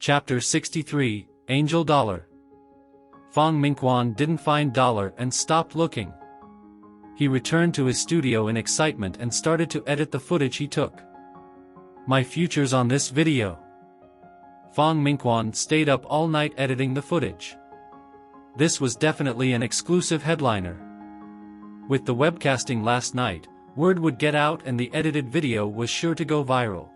Chapter 63, Angel Dollar. Fong Mingquan didn't find Dollar and stopped looking. He returned to his studio in excitement and started to edit the footage he took. My future's on this video. Fong Mingquan stayed up all night editing the footage. This was definitely an exclusive headliner. With the webcasting last night, word would get out and the edited video was sure to go viral.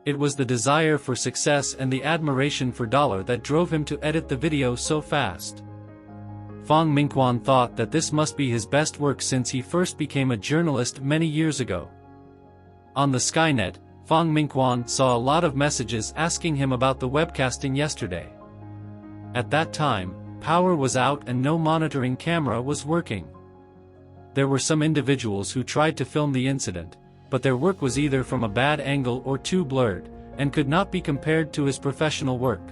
It was the desire for success and the admiration for Dollar that drove him to edit the video so fast. Fong Mingquan thought that this must be his best work since he first became a journalist many years ago. On the Skynet, Fong Mingquan saw a lot of messages asking him about the webcasting yesterday. At that time, power was out and no monitoring camera was working. There were some individuals who tried to film the incident, but their work was either from a bad angle or too blurred, and could not be compared to his professional work.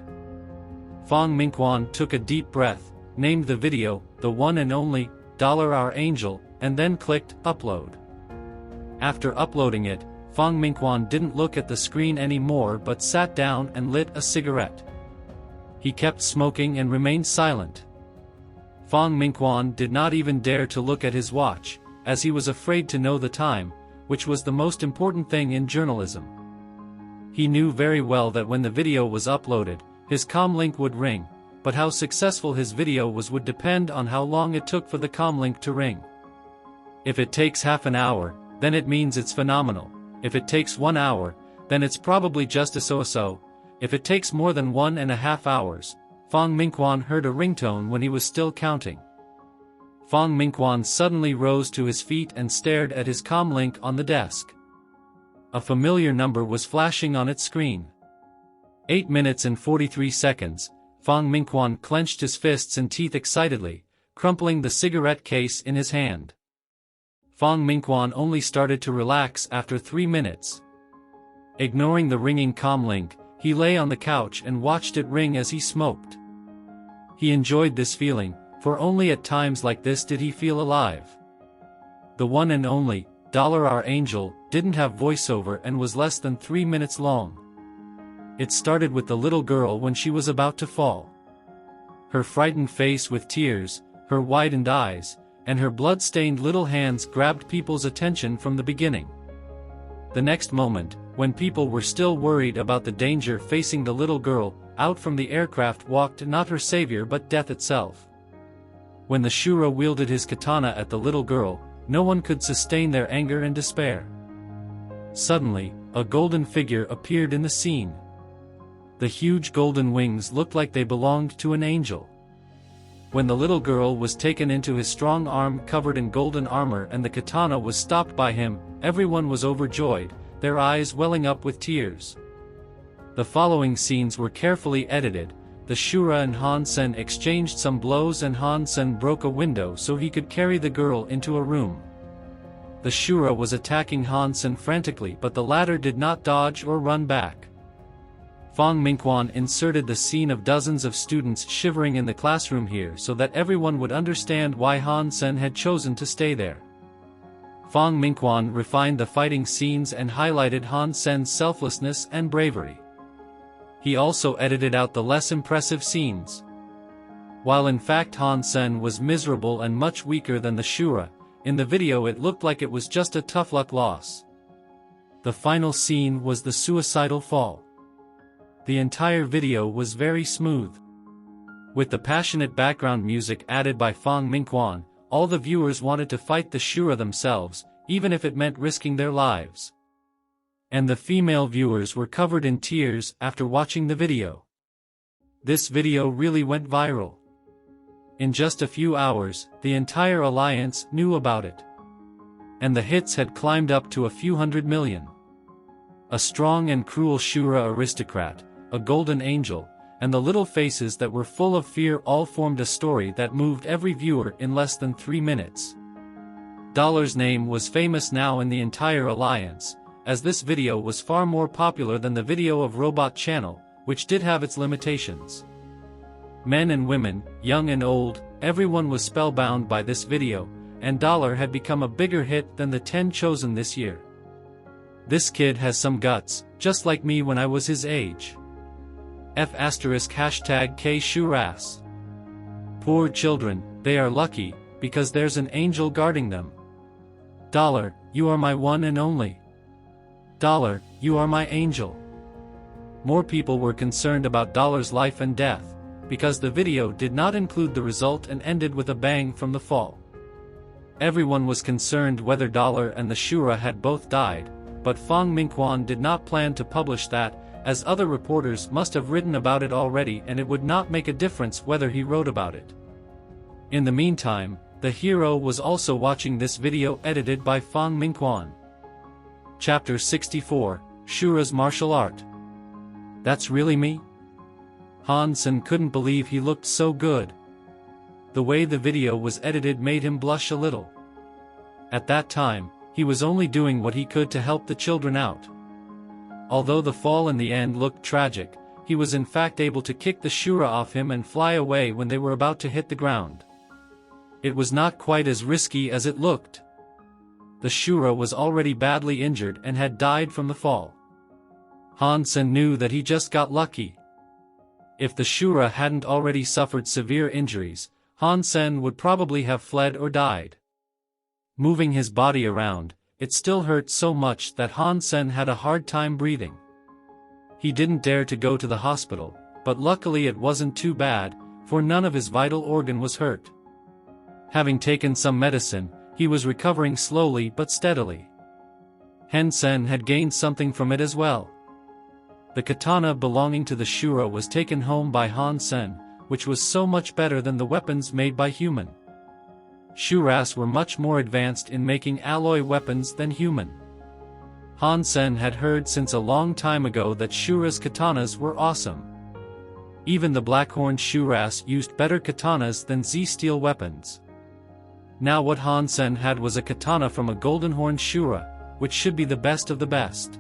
Fong Mingquan took a deep breath, named the video, The One and Only, Dollar Our Angel, and then clicked Upload. After uploading it, Fong Mingquan didn't look at the screen anymore but sat down and lit a cigarette. He kept smoking and remained silent. Fong Mingquan did not even dare to look at his watch, as he was afraid to know the time, which was the most important thing in journalism. He knew very well that when the video was uploaded, his comlink would ring, but how successful his video was would depend on how long it took for the comlink to ring. If it takes half an hour, then it means it's phenomenal. If it takes 1 hour, then it's probably just a so-so. If it takes more than 1.5 hours, Fong Mingquan heard a ringtone when he was still counting. Fong Mingquan suddenly rose to his feet and stared at his comlink on the desk. A familiar number was flashing on its screen. 8 minutes and 43 seconds, Fong Mingquan clenched his fists and teeth excitedly, crumpling the cigarette case in his hand. Fong Mingquan only started to relax after 3 minutes. Ignoring the ringing comlink, he lay on the couch and watched it ring as he smoked. He enjoyed this feeling, for only at times like this did he feel alive. The One and Only, Dollar Our Angel, didn't have voiceover and was less than 3 minutes long. It started with the little girl when she was about to fall. Her frightened face with tears, her widened eyes, and her blood-stained little hands grabbed people's attention from the beginning. The next moment, when people were still worried about the danger facing the little girl, out from the aircraft walked not her savior but death itself. When the Shura wielded his katana at the little girl, no one could sustain their anger and despair. Suddenly, a golden figure appeared in the scene. The huge golden wings looked like they belonged to an angel. When the little girl was taken into his strong arm covered in golden armor and the katana was stopped by him, everyone was overjoyed, their eyes welling up with tears. The following scenes were carefully edited. The Shura and Han Sen exchanged some blows and Han Sen broke a window so he could carry the girl into a room. The Shura was attacking Han Sen frantically but the latter did not dodge or run back. Fong Mingquan inserted the scene of dozens of students shivering in the classroom here so that everyone would understand why Han Sen had chosen to stay there. Fong Mingquan refined the fighting scenes and highlighted Han Sen's selflessness and bravery. He also edited out the less impressive scenes. While in fact Han Sen was miserable and much weaker than the Shura, in the video it looked like it was just a tough luck loss. The final scene was the suicidal fall. The entire video was very smooth. With the passionate background music added by Fong Mingquan, all the viewers wanted to fight the Shura themselves, even if it meant risking their lives. And the female viewers were covered in tears after watching the video. This video really went viral. In just a few hours, the entire alliance knew about it. And the hits had climbed up to a few 100 million. A strong and cruel Shura aristocrat, a golden angel, and the little faces that were full of fear all formed a story that moved every viewer in less than 3 minutes. Dollar's name was famous now in the entire alliance, as this video was far more popular than the video of Robot Channel, which did have its limitations. Men and women, young and old, everyone was spellbound by this video, and Dollar had become a bigger hit than the 10 chosen this year. This kid has some guts, just like me when I was his age. F asterisk hashtag K Shuras. Poor children, they are lucky, because there's an angel guarding them. Dollar, you are my one and only. Dollar, you are my angel. More people were concerned about Dollar's life and death, because the video did not include the result and ended with a bang from the fall. Everyone was concerned whether Dollar and the Shura had both died, but Fong Mingquan did not plan to publish that, as other reporters must have written about it already and it would not make a difference whether he wrote about it. In the meantime, the hero was also watching this video edited by Fong Mingquan. Chapter 64, Shura's Martial Art. That's really me? Han Sen couldn't believe he looked so good. The way the video was edited made him blush a little. At that time, he was only doing what he could to help the children out. Although the fall in the end looked tragic, he was in fact able to kick the Shura off him and fly away when they were about to hit the ground. It was not quite as risky as it looked. The Shura was already badly injured and had died from the fall. Han Sen knew that he just got lucky. If the Shura hadn't already suffered severe injuries, Han Sen would probably have fled or died. Moving his body around, it still hurt so much that Han Sen had a hard time breathing. He didn't dare to go to the hospital, but luckily it wasn't too bad, for none of his vital organ was hurt. Having taken some medicine, he was recovering slowly but steadily. Han Sen had gained something from it as well. The katana belonging to the Shura was taken home by Han Sen, which was so much better than the weapons made by human. Shuras were much more advanced in making alloy weapons than human. Han Sen had heard since a long time ago that Shura's katanas were awesome. Even the Blackhorn Shuras used better katanas than Z-steel weapons. Now what Han Sen had was a katana from a Goldenhorn Shura, which should be the best of the best.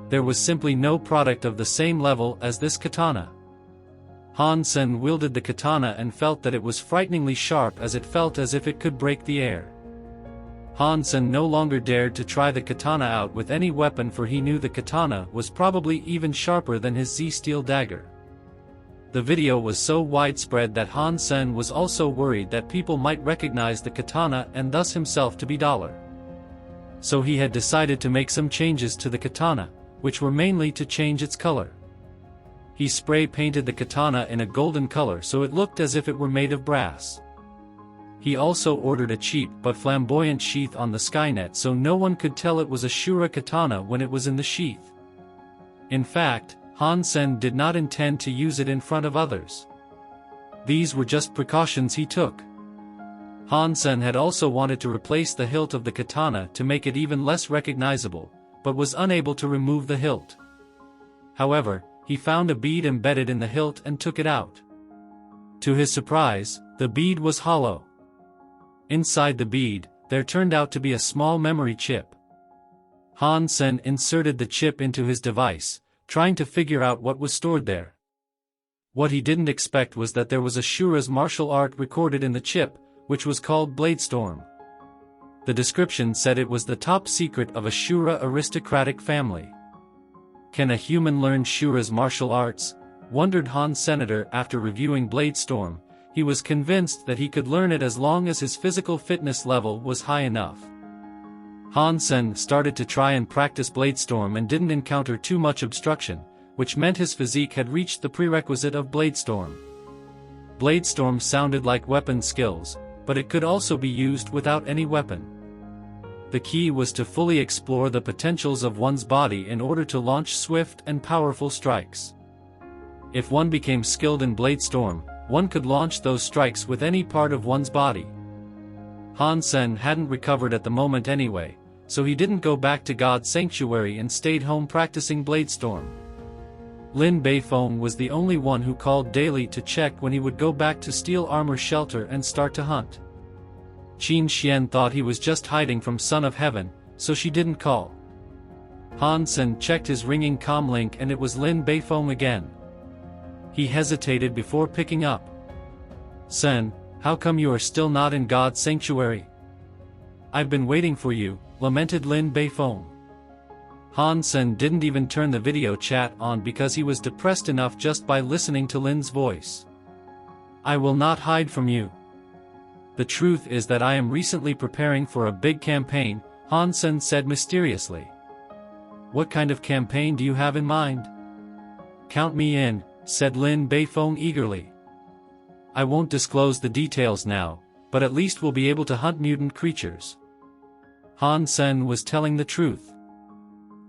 There was simply no product of the same level as this katana. Han Sen wielded the katana and felt that it was frighteningly sharp as it felt as if it could break the air. Han Sen no longer dared to try the katana out with any weapon, for he knew the katana was probably even sharper than his Z-steel dagger. The video was so widespread that Han Sen was also worried that people might recognize the katana and thus himself to be Dollar. So he had decided to make some changes to the katana, which were mainly to change its color. He spray-painted the katana in a golden color so it looked as if it were made of brass. He also ordered a cheap but flamboyant sheath on the Skynet so no one could tell it was a Shura katana when it was in the sheath. In fact, Han Sen did not intend to use it in front of others. These were just precautions he took. Han Sen had also wanted to replace the hilt of the katana to make it even less recognizable, but was unable to remove the hilt. However, he found a bead embedded in the hilt and took it out. To his surprise, the bead was hollow. Inside the bead, there turned out to be a small memory chip. Han Sen inserted the chip into his device, trying to figure out what was stored there. What he didn't expect was that there was a Shura's martial art recorded in the chip, which was called Bladestorm. The description said it was the top secret of a Shura aristocratic family. Can a human learn Shura's martial arts? Wondered Han Senator after reviewing Bladestorm. He was convinced that he could learn it as long as his physical fitness level was high enough. Han Sen started to try and practice Bladestorm and didn't encounter too much obstruction, which meant his physique had reached the prerequisite of Bladestorm. Bladestorm sounded like weapon skills, but it could also be used without any weapon. The key was to fully explore the potentials of one's body in order to launch swift and powerful strikes. If one became skilled in Bladestorm, one could launch those strikes with any part of one's body. Han Sen hadn't recovered at the moment anyway, so he didn't go back to God's sanctuary and stayed home practicing Bladestorm. Lin Beifong was the only one who called daily to check when he would go back to Steel Armor Shelter and start to hunt. Qin Xian thought he was just hiding from Son of Heaven, so she didn't call. Han Sen checked his ringing comm link and it was Lin Beifong again. He hesitated before picking up. Sen, how come you are still not in God's sanctuary? I've been waiting for you, lamented Lin Beifong. Han Sen didn't even turn the video chat on because he was depressed enough just by listening to Lin's voice. I will not hide from you. The truth is that I am recently preparing for a big campaign, Han Sen said mysteriously. What kind of campaign do you have in mind? Count me in, said Lin Beifong eagerly. I won't disclose the details now, but at least we'll be able to hunt mutant creatures. Han Sen was telling the truth.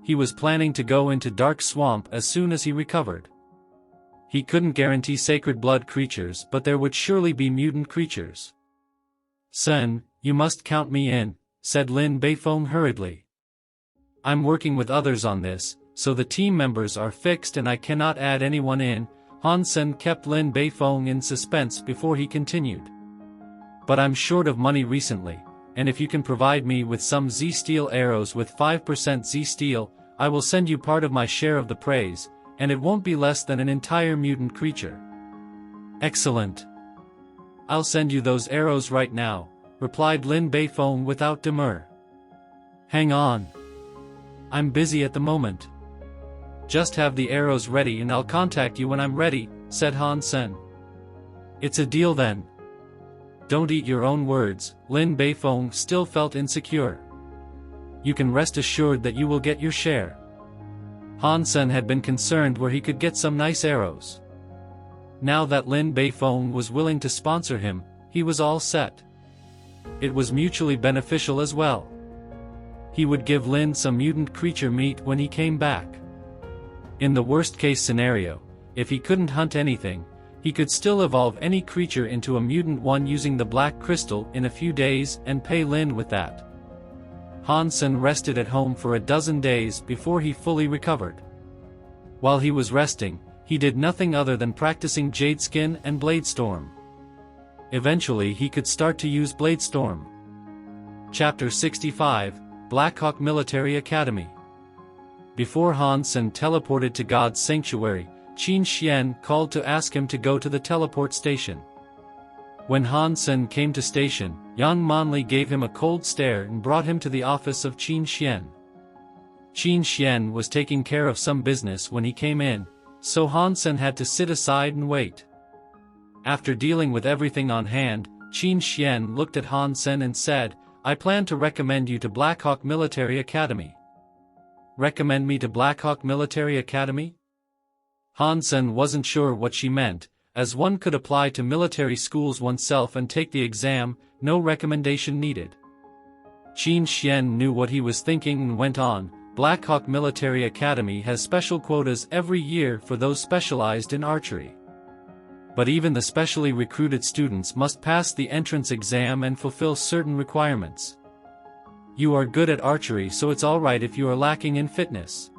He was planning to go into Dark Swamp as soon as he recovered. He couldn't guarantee sacred blood creatures, but there would surely be mutant creatures. Sen, you must count me in, said Lin Beifong hurriedly. I'm working with others on this, so the team members are fixed and I cannot add anyone in. Han Sen kept Lin Beifong in suspense before he continued. But I'm short of money recently, and if you can provide me with some Z-Steel arrows with 5% Z-Steel, I will send you part of my share of the praise, and it won't be less than an entire mutant creature. Excellent. I'll send you those arrows right now, replied Lin Beifong without demur. Hang on. I'm busy at the moment. Just have the arrows ready and I'll contact you when I'm ready, said Han Sen. It's a deal then. Don't eat your own words, Lin Beifong still felt insecure. You can rest assured that you will get your share. Han Sen had been concerned where he could get some nice arrows. Now that Lin Beifong was willing to sponsor him, he was all set. It was mutually beneficial as well. He would give Lin some mutant creature meat when he came back. In the worst-case scenario, if he couldn't hunt anything, he could still evolve any creature into a mutant one using the black crystal in a few days and pay Lin with that. Han Sen rested at home for a dozen days before he fully recovered. While he was resting, he did nothing other than practicing Jadeskin and Bladestorm. Eventually he could start to use Bladestorm. Chapter 65, Blackhawk Military Academy. Before Han Sen teleported to God's Sanctuary, Qin Xian called to ask him to go to the teleport station. When Han Sen came to station, Yang Manli gave him a cold stare and brought him to the office of Qin Xian. Qin Xian was taking care of some business when he came in, so Han Sen had to sit aside and wait. After dealing with everything on hand, Qin Xian looked at Han Sen and said, I plan to recommend you to Blackhawk Military Academy. Recommend me to Blackhawk Military Academy? Han Sen wasn't sure what she meant, as one could apply to military schools oneself and take the exam, no recommendation needed. Qin Xian knew what he was thinking and went on, Blackhawk Military Academy has special quotas every year for those specialized in archery. But even the specially recruited students must pass the entrance exam and fulfill certain requirements. You are good at archery, so it's alright if you are lacking in fitness.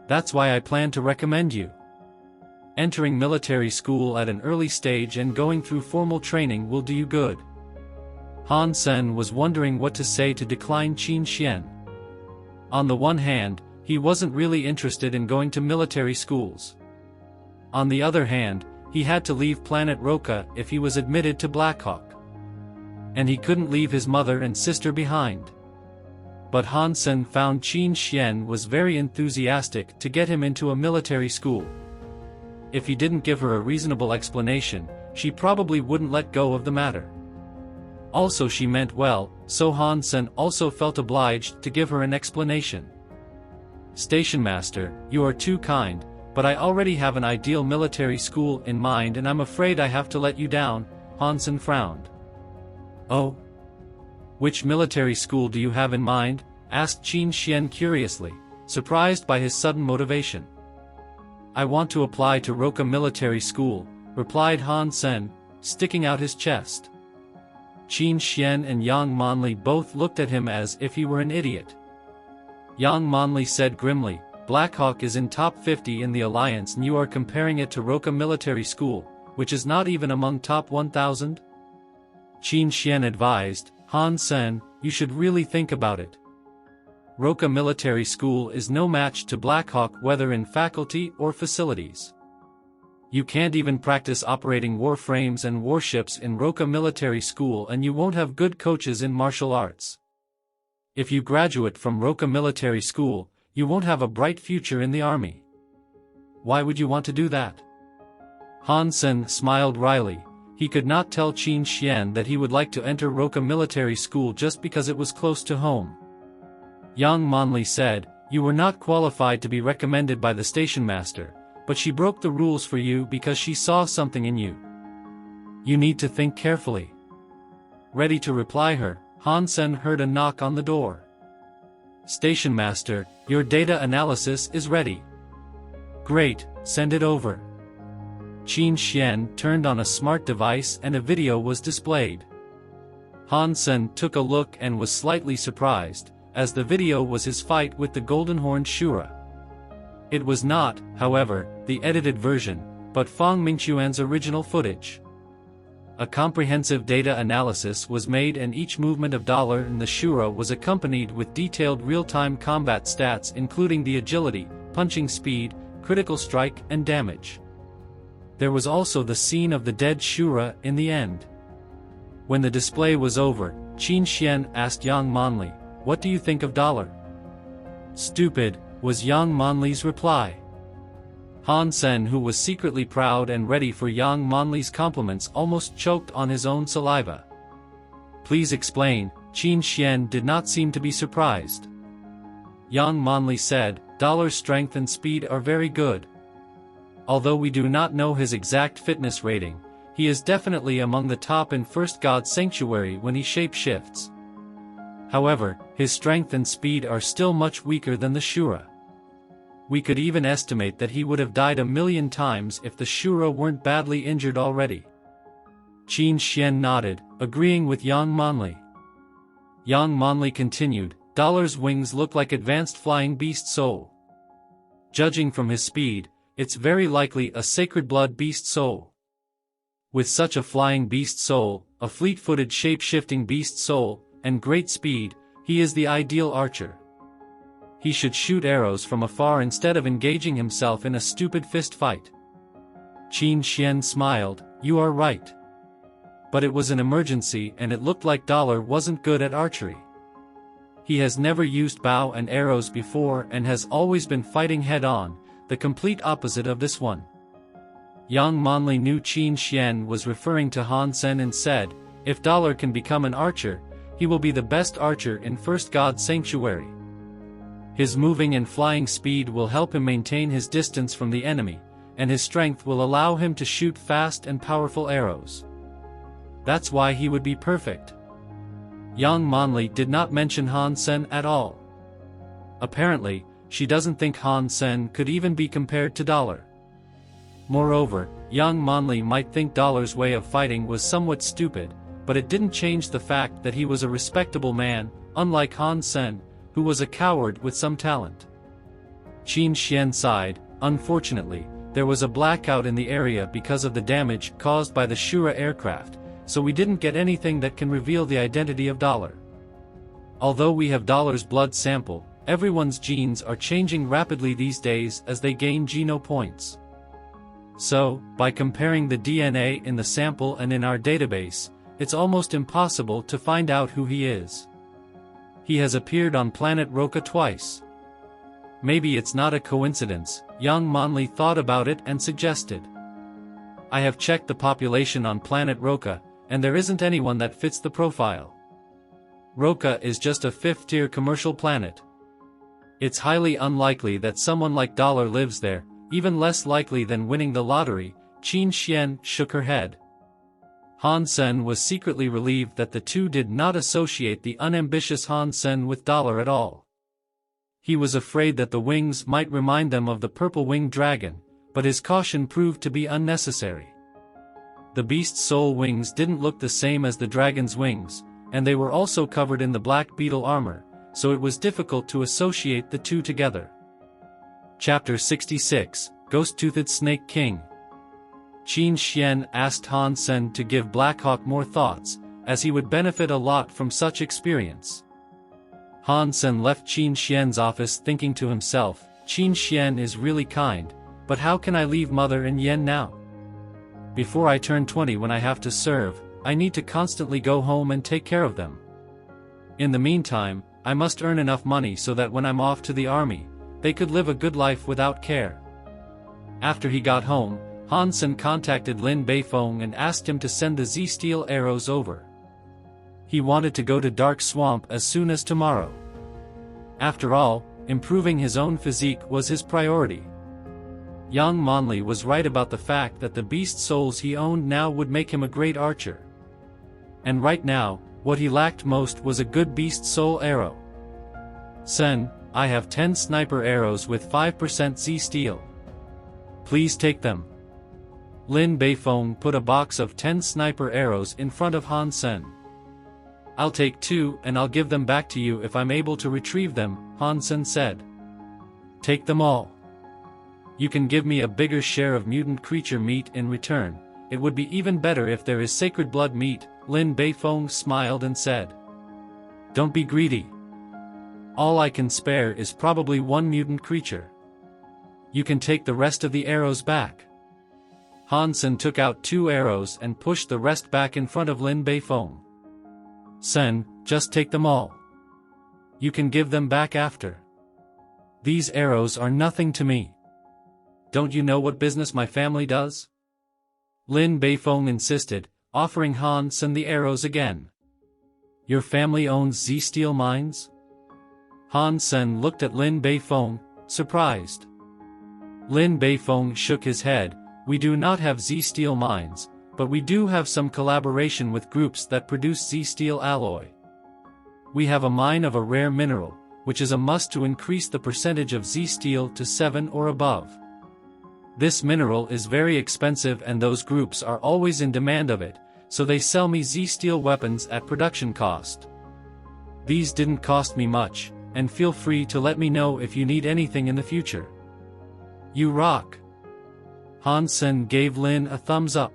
That's why I plan to recommend you. Entering military school at an early stage and going through formal training will do you good. Han Sen was wondering what to say to decline Qin Xian. On the one hand, he wasn't really interested in going to military schools. On the other hand, he had to leave planet Roka if he was admitted to Blackhawk. And he couldn't leave his mother and sister behind. But Han Sen found Qin Xian was very enthusiastic to get him into a military school. If he didn't give her a reasonable explanation, she probably wouldn't let go of the matter. Also, she meant well, so Han Sen also felt obliged to give her an explanation. Station Master, you are too kind, but I already have an ideal military school in mind and I'm afraid I have to let you down, Han Sen frowned. Oh? Which military school do you have in mind? Asked Qin Xian curiously, surprised by his sudden motivation. I want to apply to Roka Military School, replied Han Sen, sticking out his chest. Qin Xian and Yang Manli both looked at him as if he were an idiot. Yang Manli said grimly, Blackhawk is in top 50 in the Alliance and you are comparing it to Roka Military School, which is not even among top 1,000? Qin Xian advised, Han Sen, you should really think about it. Roka Military School is no match to Blackhawk whether in faculty or facilities. You can't even practice operating warframes and warships in Roka Military School and you won't have good coaches in martial arts. If you graduate from Roka Military School, You won't have a bright future in the army. Why would you want to do that? Han Sen smiled wryly. He could not tell Qin Xian that he would like to enter Roca Military School just because it was close to home. Yang Manli said, "You were not qualified to be recommended by the station master, but she broke the rules for you because she saw something in you. You need to think carefully." Ready to reply her, Han Sen heard a knock on the door. "Station master, your data analysis is ready." "Great, send it over." Qin Xian turned on a smart device and a video was displayed. Han Sen took a look and was slightly surprised, as the video was his fight with the golden-horned Shura. It was not, however, the edited version, but Fang Mingquan's original footage. A comprehensive data analysis was made and each movement of dollar in the Shura was accompanied with detailed real-time combat stats including the agility, punching speed, critical strike and damage. There was also the scene of the dead Shura in the end. When the display was over, Qin Xian asked Yang Manli, "What do you think of dollar?" "Stupid," was Yang Manli's reply. Han Sen, who was secretly proud and ready for Yang Manli's compliments, almost choked on his own saliva. "Please explain." Qin Xian did not seem to be surprised. Yang Manli said, "Dollar's strength and speed are very good. Although we do not know his exact fitness rating, he is definitely among the top in First God Sanctuary when he shape-shifts. However, his strength and speed are still much weaker than the Shura. We could even estimate that he would have died 1,000,000 times if the Shura weren't badly injured already." Qin Xian nodded, agreeing with Yang Manli. Yang Manli continued, "Dollar's wings look like advanced flying beast soul. Judging from his speed, it's very likely a sacred blood beast soul. With such a flying beast soul, a fleet-footed shape-shifting beast soul, and great speed, he is the ideal archer. He should shoot arrows from afar instead of engaging himself in a stupid fist fight." Qin Xian smiled, "You are right. But it was an emergency and it looked like Dollar wasn't good at archery. He has never used bow and arrows before and has always been fighting head-on, the complete opposite of this one." Yang Manli knew Qin Xian was referring to Han Sen and said, "If Dollar can become an archer, he will be the best archer in First God Sanctuary. His moving and flying speed will help him maintain his distance from the enemy, and his strength will allow him to shoot fast and powerful arrows. That's why he would be perfect." Yang Manli did not mention Han Sen at all. Apparently, she doesn't think Han Sen could even be compared to Dollar. Moreover, Yang Manli might think Dollar's way of fighting was somewhat stupid, but it didn't change the fact that he was a respectable man, unlike Han Sen, who was a coward with some talent. Qin Xian sighed. Unfortunately, there was a blackout in the area because of the damage caused by the Shura aircraft, so we didn't get anything that can reveal the identity of Dollar. Although we have Dollar's blood sample, everyone's genes are changing rapidly these days as they gain geno points. So, by comparing the DNA in the sample and in our database, it's almost impossible to find out who he is. He has appeared on planet Roca twice. Maybe it's not a coincidence." Yang Manli thought about it and suggested. "I have checked the population on planet Roca, and there isn't anyone that fits the profile. Roca is just a fifth-tier commercial planet. It's highly unlikely that someone like Dollar lives there, even less likely than winning the lottery." Qin Xian shook her head. Han Sen was secretly relieved that the two did not associate the unambitious Han Sen with Dollar at all. He was afraid that the wings might remind them of the purple-winged dragon, but his caution proved to be unnecessary. The beast's soul wings didn't look the same as the dragon's wings, and they were also covered in the black beetle armor, so it was difficult to associate the two together. Chapter 66, Ghost-Toothed Snake King. Qin Xian asked Han Sen to give Blackhawk more thoughts, as he would benefit a lot from such experience. Han Sen left Qin Xian's office thinking to himself, "Qin Xian is really kind, but how can I leave Mother and Yen now? Before I turn 20 when I have to serve, I need to constantly go home and take care of them. In the meantime, I must earn enough money so that when I'm off to the army, they could live a good life without care. After he got home, Hansen contacted Lin Beifong and asked him to send the Z-steel arrows over. He wanted to go to Dark Swamp as soon as tomorrow. After all, improving his own physique was his priority. Young Monley was right about the fact that the beast souls he owned now would make him a great archer. And right now, what he lacked most was a good beast soul arrow. "Sen, I have 10 sniper arrows with 5% Z-steel. Please take them." Lin Beifong put a box of 10 sniper arrows in front of Hansen. "I'll take 2 and I'll give them back to you if I'm able to retrieve them," Hansen said. "Take them all. You can give me a bigger share of mutant creature meat in return. It would be even better if there is sacred blood meat," Lin Beifong smiled and said. "Don't be greedy. All I can spare is probably 1 mutant creature. You can take the rest of the arrows back." Hansen took out 2 arrows and pushed the rest back in front of Lin Beifong. "Sen, just take them all. You can give them back after. These arrows are nothing to me. Don't you know what business my family does?" Lin Beifong insisted, offering Hansen the arrows again. "Your family owns Z-steel mines?" Hansen looked at Lin Beifong, surprised. Lin Beifong shook his head. "We do not have Z-steel mines, but we do have some collaboration with groups that produce Z-steel alloy. We have a mine of a rare mineral, which is a must to increase the percentage of Z-steel to 7 or above. This mineral is very expensive and those groups are always in demand of it, so they sell me Z-steel weapons at production cost. These didn't cost me much, and feel free to let me know if you need anything in the future." "You rock." Hansen gave Lin a thumbs up.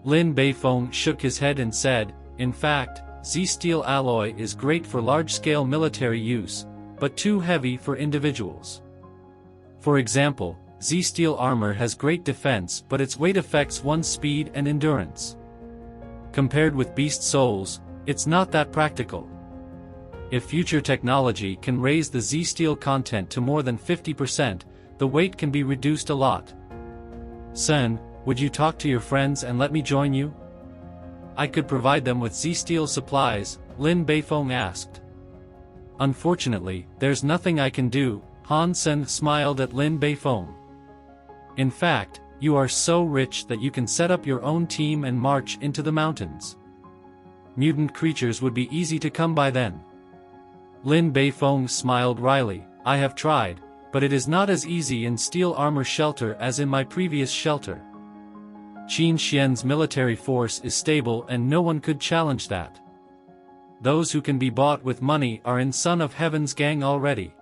Lin Beifong shook his head and said, "In fact, Z-steel alloy is great for large-scale military use, but too heavy for individuals. For example, Z-steel armor has great defense but its weight affects one's speed and endurance. Compared with beast souls, it's not that practical. If future technology can raise the Z-steel content to more than 50%, the weight can be reduced a lot. Sen, would you talk to your friends and let me join you? I could provide them with Z-steel supplies," Lin Beifong asked. "Unfortunately, there's nothing I can do," Hansen smiled at Lin Beifong. "In fact, you are so rich that you can set up your own team and march into the mountains. Mutant creatures would be easy to come by then." Lin Beifong smiled wryly. "I have tried, but it is not as easy in steel armor shelter as in my previous shelter. Qin Xian's military force is stable and no one could challenge that. Those who can be bought with money are in Son of Heaven's gang already.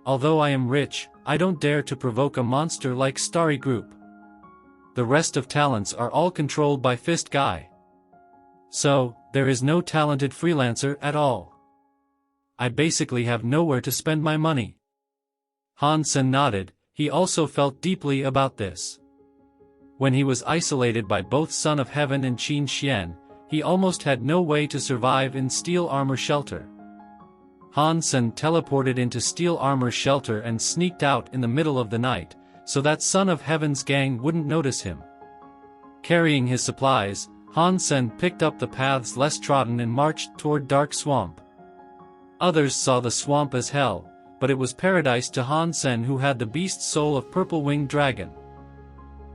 Although I am rich, I don't dare to provoke a monster like Starry Group. The rest of talents are all controlled by Fist Guy. So, there is no talented freelancer at all. I basically have nowhere to spend my money." Hansen nodded. He also felt deeply about this. When he was isolated by both Son of Heaven and Qin Xian, he almost had no way to survive in steel armor shelter. Hansen teleported into steel armor shelter and sneaked out in the middle of the night, so that Son of Heaven's gang wouldn't notice him. Carrying his supplies, Hansen picked up the paths less trodden and marched toward Dark Swamp. Others saw the swamp as hell, but it was paradise to Hansen, who had the beast soul of purple-winged dragon.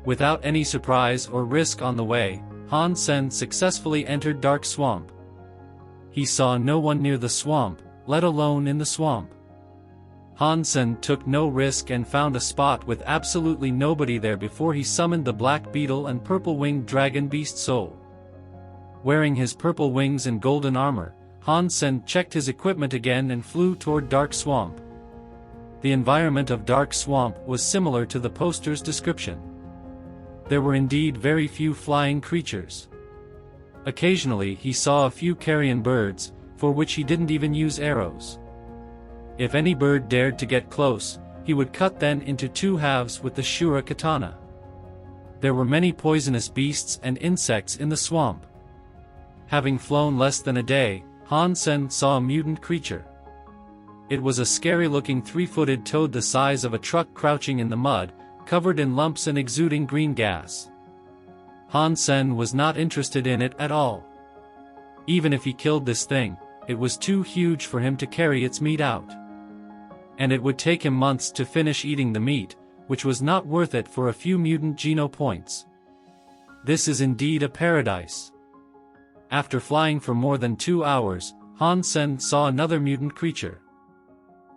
Without any surprise or risk on the way, Hansen successfully entered Dark Swamp. He saw no one near the swamp, let alone in the swamp. Hansen took no risk and found a spot with absolutely nobody there before he summoned the black beetle and purple-winged dragon beast soul. Wearing his purple wings and golden armor, Hansen checked his equipment again and flew toward Dark Swamp. The environment of Dark Swamp was similar to the poster's description. There were indeed very few flying creatures. Occasionally he saw a few carrion birds, for which he didn't even use arrows. If any bird dared to get close, he would cut them into 2 halves with the Shura katana. There were many poisonous beasts and insects in the swamp. Having flown less than a day, Hansen saw a mutant creature. It was a scary-looking three-footed toad the size of a truck crouching in the mud, covered in lumps and exuding green gas. Han Sen was not interested in it at all. Even if he killed this thing, it was too huge for him to carry its meat out. And it would take him months to finish eating the meat, which was not worth it for a few mutant geno points. This is indeed a paradise. After flying for more than 2 hours, Han Sen saw another mutant creature.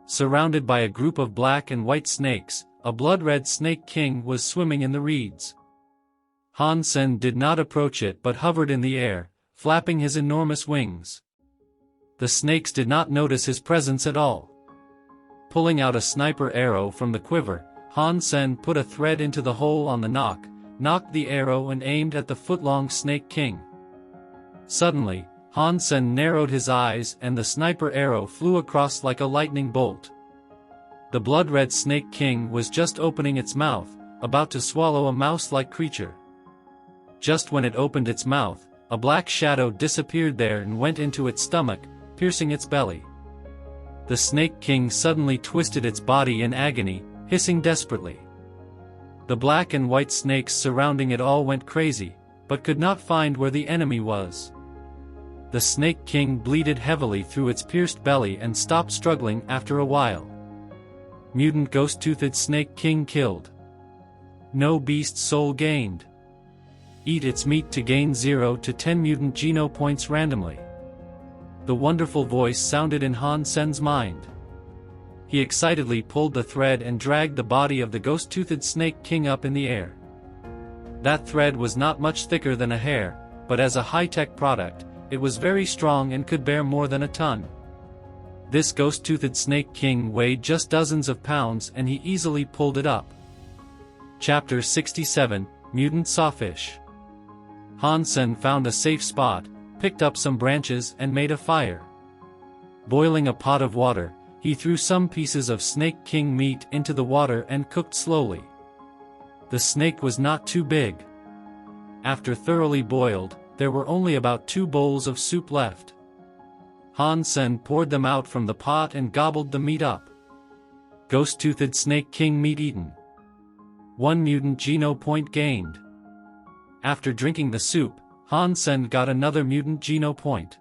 Surrounded by a group of black and white snakes, a blood-red snake king was swimming in the reeds. Han Sen did not approach it but hovered in the air, flapping his enormous wings. The snakes did not notice his presence at all. Pulling out a sniper arrow from the quiver, Han Sen put a thread into the hole on the knocked the arrow and aimed at the foot-long snake king. Suddenly, Han Sen narrowed his eyes and the sniper arrow flew across like a lightning bolt. The blood-red snake king was just opening its mouth, about to swallow a mouse-like creature. Just when it opened its mouth, a black shadow disappeared there and went into its stomach, piercing its belly. The snake king suddenly twisted its body in agony, hissing desperately. The black and white snakes surrounding it all went crazy, but could not find where the enemy was. The snake king bleeded heavily through its pierced belly and stopped struggling after a while. Mutant ghost-toothed snake king killed. No beast soul gained. Eat its meat to gain 0 to 10 mutant geno points randomly. The wonderful voice sounded in Han Sen's mind. He excitedly pulled the thread and dragged the body of the ghost-toothed snake king up in the air. That thread was not much thicker than a hair, but as a high-tech product, it was very strong and could bear more than a ton. This ghost-toothed snake king weighed just dozens of pounds and he easily pulled it up. Chapter 67, Mutant Sawfish. Han Sen found a safe spot, picked up some branches and made a fire. Boiling a pot of water, he threw some pieces of snake king meat into the water and cooked slowly. The snake was not too big. After thoroughly boiled, there were only about 2 bowls of soup left. Han Sen poured them out from the pot and gobbled the meat up. Ghost-toothed snake king meat eaten. 1 mutant geno point gained. After drinking the soup, Han Sen got another mutant geno point.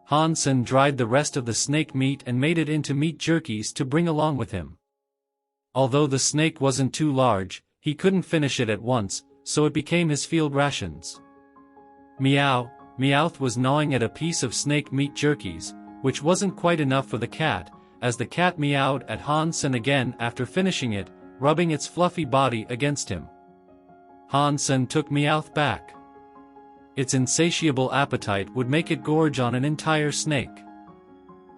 Han Sen dried the rest of the snake meat and made it into meat jerkies to bring along with him. Although the snake wasn't too large, he couldn't finish it at once, so it became his field rations. Meow, Meowth was gnawing at a piece of snake meat jerkies, which wasn't quite enough for the cat, as the cat meowed at Han Sen again after finishing it, rubbing its fluffy body against him. Han Sen took Meowth back. Its insatiable appetite would make it gorge on an entire snake.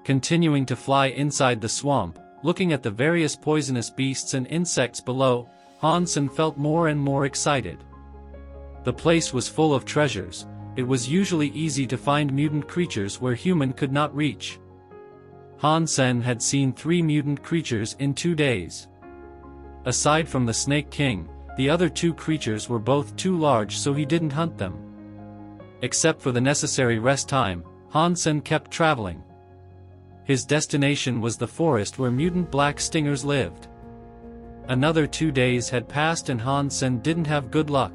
Continuing to fly inside the swamp, looking at the various poisonous beasts and insects below, Han Sen felt more and more excited. The place was full of treasures. It was usually easy to find mutant creatures where human could not reach. Han Sen had seen 3 mutant creatures in 2 days. Aside from the Snake King, the other 2 creatures were both too large so he didn't hunt them. Except for the necessary rest time, Han Sen kept traveling. His destination was the forest where mutant black stingers lived. Another 2 days had passed and Han Sen didn't have good luck.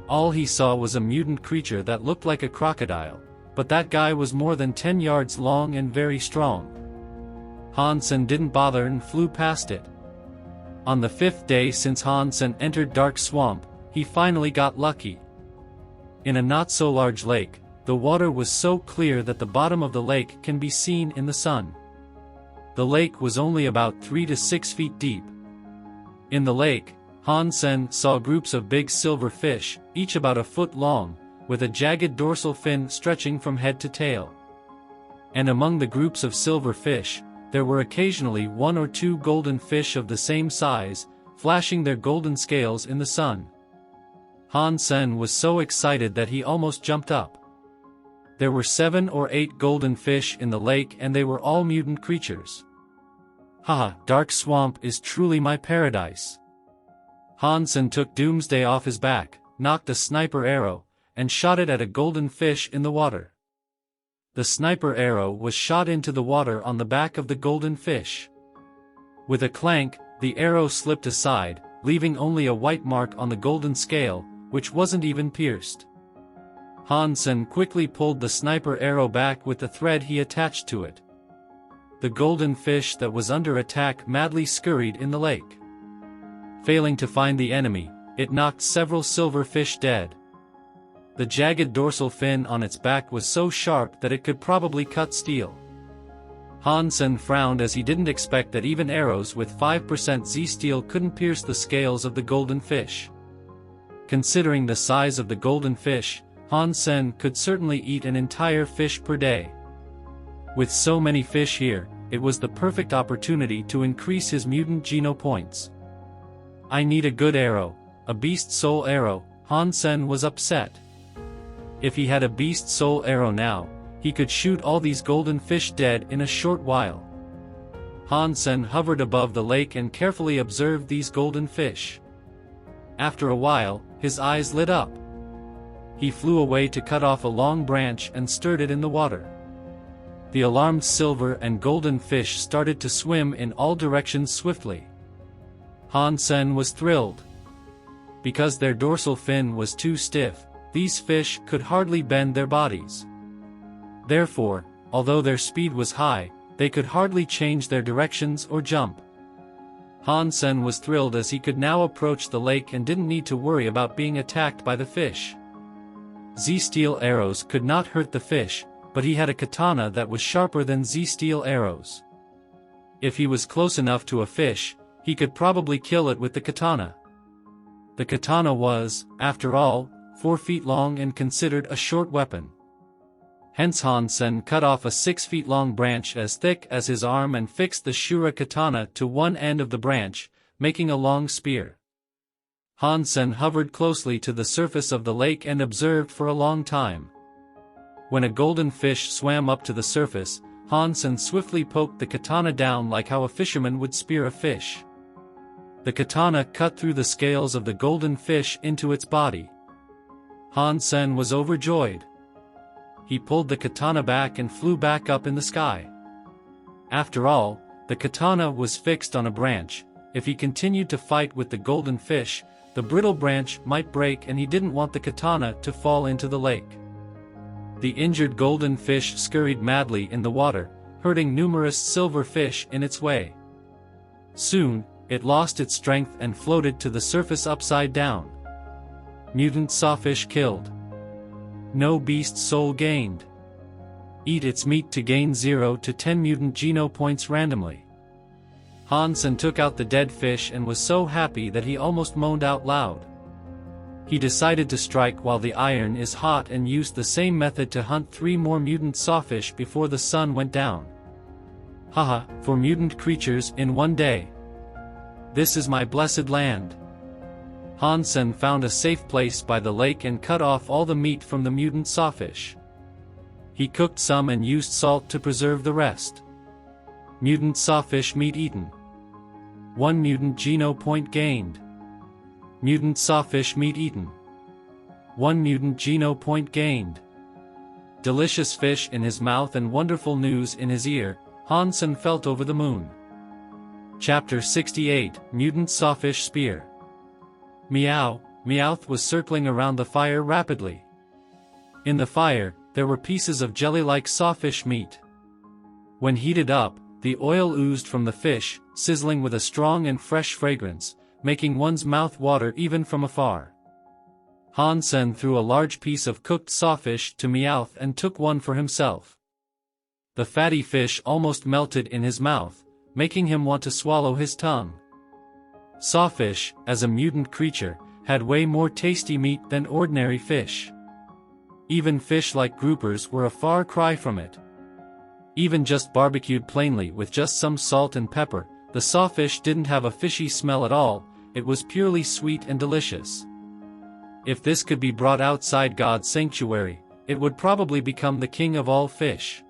All he saw was a mutant creature that looked like a crocodile, but that guy was more than 10 yards long and very strong. Han Sen didn't bother and flew past it. On the 5th day since Han Sen entered Dark Swamp, he finally got lucky. In a not-so-large lake, the water was so clear that the bottom of the lake can be seen in the sun. The lake was only about 3 to 6 feet deep. In the lake, Han Sen saw groups of big silver fish, each about a foot long, with a jagged dorsal fin stretching from head to tail. And among the groups of silver fish, there were occasionally 1 or 2 golden fish of the same size, flashing their golden scales in the sun. Han Sen was so excited that he almost jumped up. There were 7 or 8 golden fish in the lake and they were all mutant creatures. Haha, Dark Swamp is truly my paradise. Han Sen took Doomsday off his back, knocked a sniper arrow, and shot it at a golden fish in the water. the sniper arrow was shot into the water on the back of the golden fish. With a clank, the arrow slipped aside, leaving only a white mark on the golden scale, which wasn't even pierced. Hansen quickly pulled the sniper arrow back with the thread he attached to it. The golden fish that was under attack madly scurried in the lake. Failing to find the enemy, it knocked several silver fish dead. The jagged dorsal fin on its back was so sharp that it could probably cut steel. Hansen frowned as he didn't expect that even arrows with 5% Z-steel couldn't pierce the scales of the golden fish. Considering the size of the golden fish, Hansen could certainly eat an entire fish per day. With so many fish here, it was the perfect opportunity to increase his mutant geno points. I need a good arrow, a beast soul arrow. Hansen was upset. If he had a beast soul arrow now, he could shoot all these golden fish dead in a short while. Hansen hovered above the lake and carefully observed these golden fish. After a while, his eyes lit up. He flew away to cut off a long branch and stirred it in the water. The alarmed silver and golden fish started to swim in all directions swiftly. Hansen was thrilled. Because their dorsal fin was too stiff, these fish could hardly bend their bodies. Therefore, although their speed was high, they could hardly change their directions or jump. Hansen was thrilled as he could now approach the lake and didn't need to worry about being attacked by the fish. Z-steel arrows could not hurt the fish, but he had a katana that was sharper than Z-steel arrows. If he was close enough to a fish, he could probably kill it with the katana. The katana was, after all, 4 feet long and considered a short weapon. Hence Hansen cut off a 6 feet long branch as thick as his arm and fixed the Shura katana to one end of the branch, making a long spear. Hansen hovered closely to the surface of the lake and observed for a long time. When a golden fish swam up to the surface, Hansen swiftly poked the katana down like how a fisherman would spear a fish. The katana cut through the scales of the golden fish into its body. Hansen was overjoyed. He pulled the katana back and flew back up in the sky. After all, the katana was fixed on a branch. If he continued to fight with the golden fish, the brittle branch might break and he didn't want the katana to fall into the lake. The injured golden fish scurried madly in the water, hurting numerous silver fish in its way. Soon, it lost its strength and floated to the surface upside down. Mutant sawfish killed. No beast soul gained. Eat its meat to gain 0 to 10 mutant geno points randomly. Hansen took out the dead fish and was so happy that he almost moaned out loud. He decided to strike while the iron is hot and used the same method to hunt 3 more mutant sawfish before the sun went down. Haha, 4 mutant creatures in one day. This is my blessed land. Hansen found a safe place by the lake and cut off all the meat from the mutant sawfish. He cooked some and used salt to preserve the rest. Mutant sawfish meat eaten. 1 mutant geno point gained. Mutant sawfish meat eaten. 1 mutant geno point gained. Delicious fish in his mouth and wonderful news in his ear, Hansen felt over the moon. Chapter 68, Mutant Sawfish Spear. Meow, Meowth was circling around the fire rapidly. In the fire, there were pieces of jelly-like sawfish meat. When heated up, the oil oozed from the fish, sizzling with a strong and fresh fragrance, making one's mouth water even from afar. Hansen threw a large piece of cooked sawfish to Meowth and took one for himself. The fatty fish almost melted in his mouth, making him want to swallow his tongue. Sawfish, as a mutant creature, had way more tasty meat than ordinary fish. Even fish like groupers were a far cry from it. Even just barbecued plainly with just some salt and pepper, the sawfish didn't have a fishy smell at all, it was purely sweet and delicious. If this could be brought outside God's sanctuary, it would probably become the king of all fish.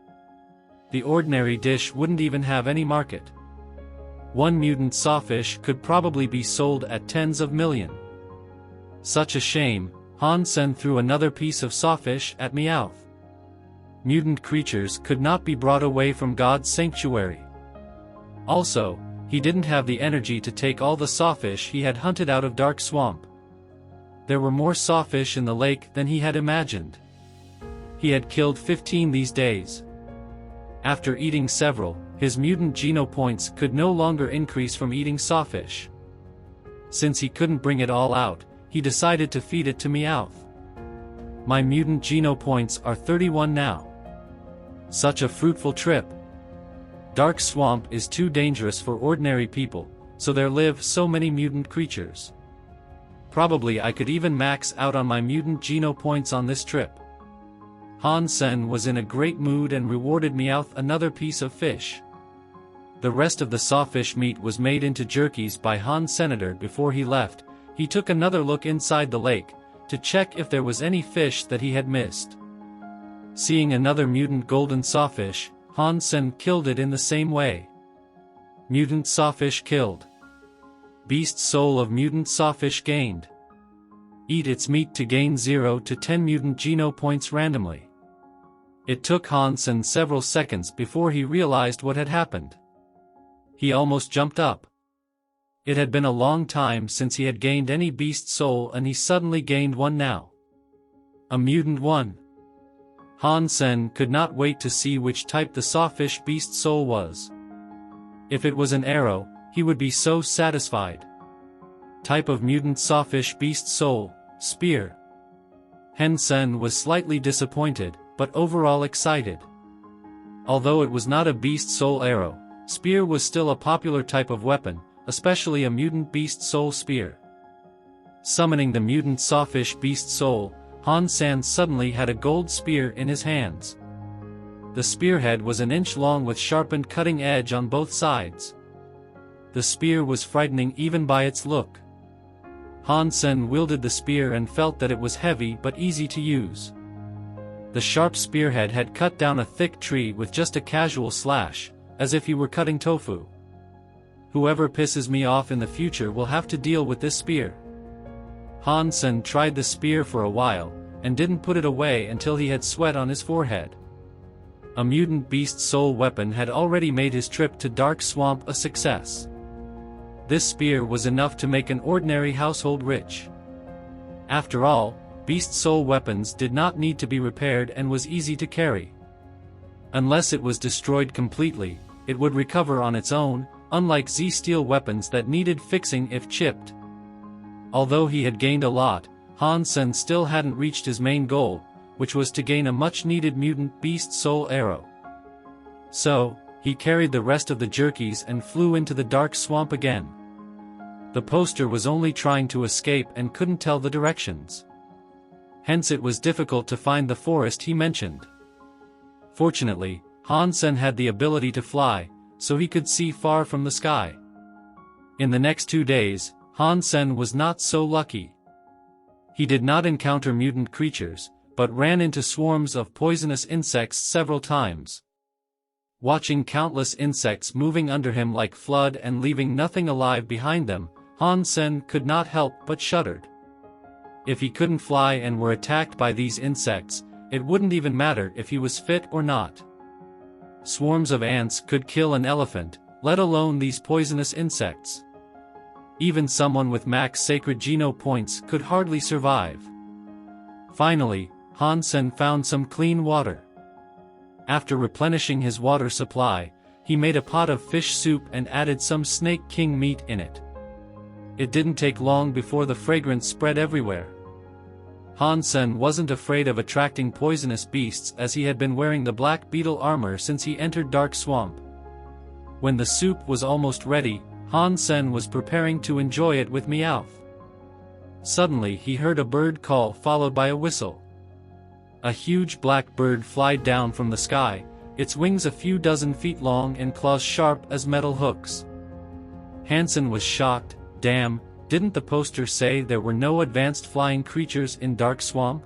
The ordinary dish wouldn't even have any market. 1 mutant sawfish could probably be sold at tens of millions. Such a shame, Hansen threw another piece of sawfish at Meowth. mutant creatures could not be brought away from God's sanctuary. Also, he didn't have the energy to take all the sawfish he had hunted out of Dark Swamp. There were more sawfish in the lake than he had imagined. He had killed 15 these days. After eating several, his mutant geno points could no longer increase from eating sawfish. Since he couldn't bring it all out, he decided to feed it to Meowth. My mutant geno points are 31 now. Such a fruitful trip. Dark Swamp is too dangerous for ordinary people, so there live so many mutant creatures. Probably I could even max out on my mutant geno points on this trip. Han Sen was in a great mood and rewarded Meowth another piece of fish. The rest of the sawfish meat was made into jerkies by Han Senator before he left. He took another look inside the lake, to check if there was any fish that he had missed. Seeing another mutant golden sawfish, Han Sen killed it in the same way. Mutant sawfish killed. Beast soul of mutant sawfish gained. Eat its meat to gain 0 to 10 mutant geno points randomly. It took Han Sen several seconds before he realized what had happened. He almost jumped up. It had been a long time since he had gained any beast soul, and he suddenly gained one now. A mutant one. Han Sen could not wait to see which type the sawfish beast soul was. If it was an arrow, he would be so satisfied. Type of mutant sawfish beast soul, spear. Han Sen was slightly disappointed, but overall excited. Although it was not a beast soul arrow, spear was still a popular type of weapon, especially a mutant beast soul spear. Summoning the mutant sawfish beast soul, Han Sen suddenly had a gold spear in his hands. The spearhead was an inch long with sharpened cutting edge on both sides. The spear was frightening even by its look. Han Sen wielded the spear and felt that it was heavy but easy to use. The sharp spearhead had cut down a thick tree with just a casual slash, as if he were cutting tofu. Whoever pisses me off in the future will have to deal with this spear. Han Sen tried the spear for a while, and didn't put it away until he had sweat on his forehead. A mutant beast soul weapon had already made his trip to Dark Swamp a success. This spear was enough to make an ordinary household rich. After all, beast soul weapons did not need to be repaired and was easy to carry. Unless it was destroyed completely, it would recover on its own, unlike Z-steel weapons that needed fixing if chipped. Although he had gained a lot, Han Sen still hadn't reached his main goal, which was to gain a much-needed mutant beast soul arrow. So, he carried the rest of the jerkies and flew into the Dark Swamp again. The poster was only trying to escape and couldn't tell the directions. Hence it was difficult to find the forest he mentioned. Fortunately, Han Sen had the ability to fly, so he could see far from the sky. In the next 2 days, Han Sen was not so lucky. He did not encounter mutant creatures, but ran into swarms of poisonous insects several times. Watching countless insects moving under him like flood and leaving nothing alive behind them, Han Sen could not help but shuddered. If he couldn't fly and were attacked by these insects, it wouldn't even matter if he was fit or not. Swarms of ants could kill an elephant, let alone these poisonous insects. Even someone with max sacred geno points could hardly survive. Finally, Han Sen found some clean water. After replenishing his water supply, he made a pot of fish soup and added some snake king meat in it. It didn't take long before the fragrance spread everywhere. Han Sen wasn't afraid of attracting poisonous beasts as he had been wearing the black beetle armor since he entered Dark Swamp. When the soup was almost ready, Han Sen was preparing to enjoy it with Meowth. Suddenly he heard a bird call followed by a whistle. A huge black bird flied down from the sky, its wings a few dozen feet long and claws sharp as metal hooks. Han Sen was shocked. Damn, didn't the poster say there were no advanced flying creatures in Dark Swamp?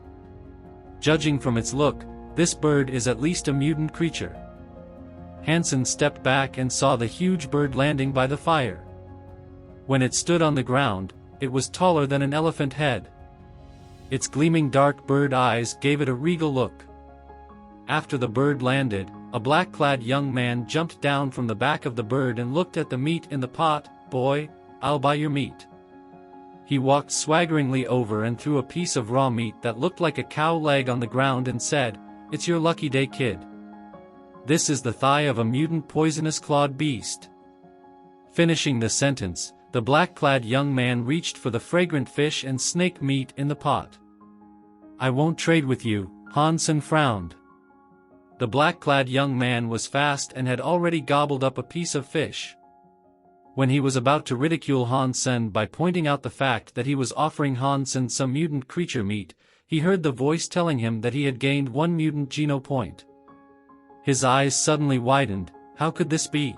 Judging from its look, this bird is at least a mutant creature. Han Sen stepped back and saw the huge bird landing by the fire. When it stood on the ground, it was taller than an elephant head. Its gleaming dark bird eyes gave it a regal look. After the bird landed, a black-clad young man jumped down from the back of the bird and looked at the meat in the pot. "Boy, I'll buy your meat." He walked swaggeringly over and threw a piece of raw meat that looked like a cow leg on the ground and said, "It's your lucky day, kid. This is the thigh of a mutant poisonous clawed beast." Finishing the sentence, the black-clad young man reached for the fragrant fish and snake meat in the pot. "I won't trade with you," Hansen frowned. The black-clad young man was fast and had already gobbled up a piece of fish. When he was about to ridicule Hansen by pointing out the fact that he was offering Hansen some mutant creature meat, he heard the voice telling him that he had gained 1 mutant geno point. His eyes suddenly widened. How could this be?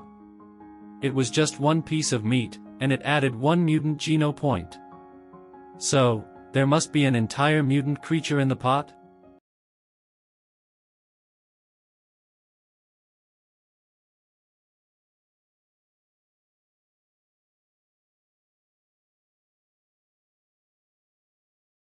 It was just 1 piece of meat, and it added 1 mutant geno point. So, there must be an entire mutant creature in the pot?